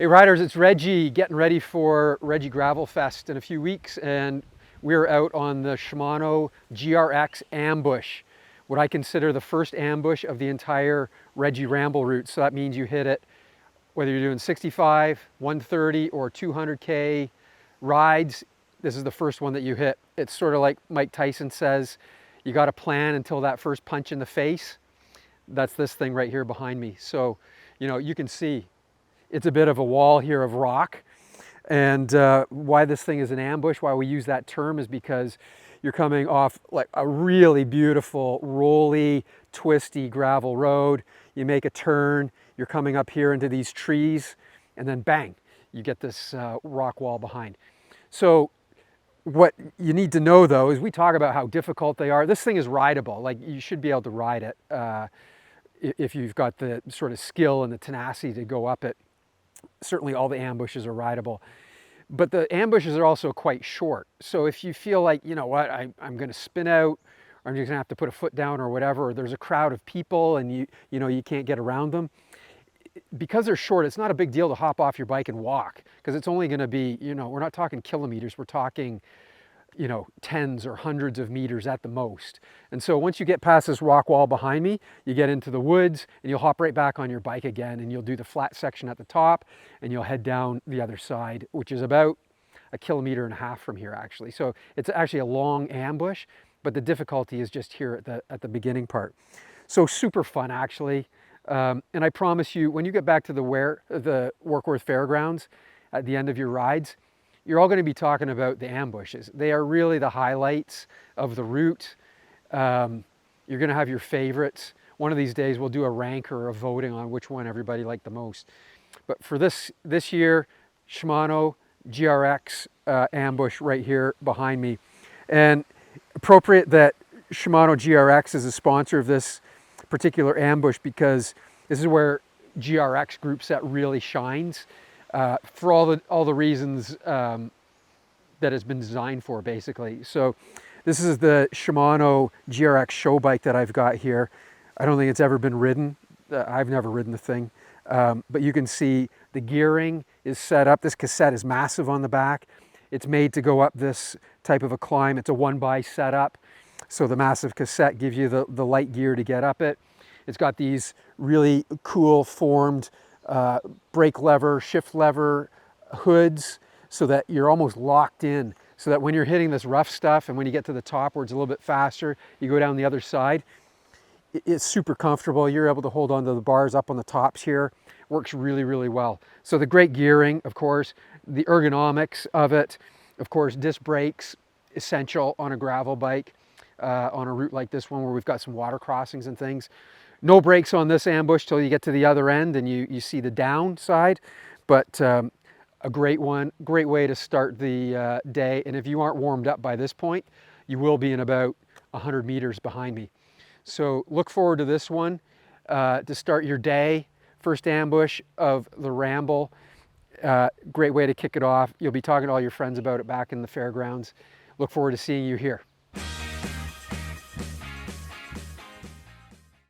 Hey riders, it's Reggie getting ready for Reggie Gravel Fest in a few weeks, and we're out on the Shimano GRX Ambush, what I consider the first ambush of the entire Reggie Ramble route. So that means you hit it whether you're doing 65, 130 or 200K rides. This is the first one that you hit. It's sort of like Mike Tyson says, you got to plan until that first punch in the face. That's this thing right here behind me. So, you can see it's a bit of a wall here of rock. And why this thing is an ambush, why we use that term, is because you're coming off like a really beautiful, rolly, twisty gravel road. You make a turn, you're coming up here into these trees, and then bang, you get this rock wall behind. So what you need to know though is we talk about how difficult they are. This thing is rideable. Like, you should be able to ride it if you've got the sort of skill and the tenacity to go up it. Certainly all the ambushes are rideable, but the ambushes are also quite short. So if you feel like, you know what, I'm going to spin out, or I'm just going to have to put a foot down or whatever, or there's a crowd of people and you can't get around them, because they're short, it's not a big deal to hop off your bike and walk, because it's only going to be, we're not talking kilometers, we're talking tens or hundreds of meters at the most. And so once you get past this rock wall behind me, you get into the woods and you'll hop right back on your bike again, and you'll do the flat section at the top and you'll head down the other side, which is about 1.5 kilometers from here actually. So it's actually a long ambush, but the difficulty is just here at the beginning part. So super fun actually. And I promise you, when you get back to the Warkworth Fairgrounds at the end of your rides, you're all going to be talking about the ambushes. They are really the highlights of the route. You're going to have your favorites. One of these days we'll do a rank or a voting on which one everybody liked the most. But for this year, Shimano GRX Ambush right here behind me. And appropriate that Shimano GRX is a sponsor of this particular ambush, because this is where GRX Group Set really shines. For all the reasons that it's been designed for, basically. So this is the Shimano GRX show bike that I've got here. I don't think it's ever been ridden. I've never ridden the thing, but you can see the gearing is set up. This cassette is massive on the back. It's made to go up this type of a climb. It's a 1x setup, so the massive cassette gives you the light gear to get up it. It's got these really cool formed brake lever, shift lever hoods, so that you're almost locked in, so that when you're hitting this rough stuff and when you get to the top where it's a little bit faster, you go down the other side, it's super comfortable. You're able to hold onto the bars up on the tops here. Works really, really well. So the great gearing, of course, the ergonomics of it, of course, disc brakes, essential on a gravel bike, on a route like this one where we've got some water crossings and things. No brakes on this ambush till you get to the other end and you see the down side, but a great one, great way to start the day. And if you aren't warmed up by this point, you will be in about 100 meters behind me. So look forward to this one to start your day. First ambush of the Ramble. Great way to kick it off. You'll be talking to all your friends about it back in the fairgrounds. Look forward to seeing you here.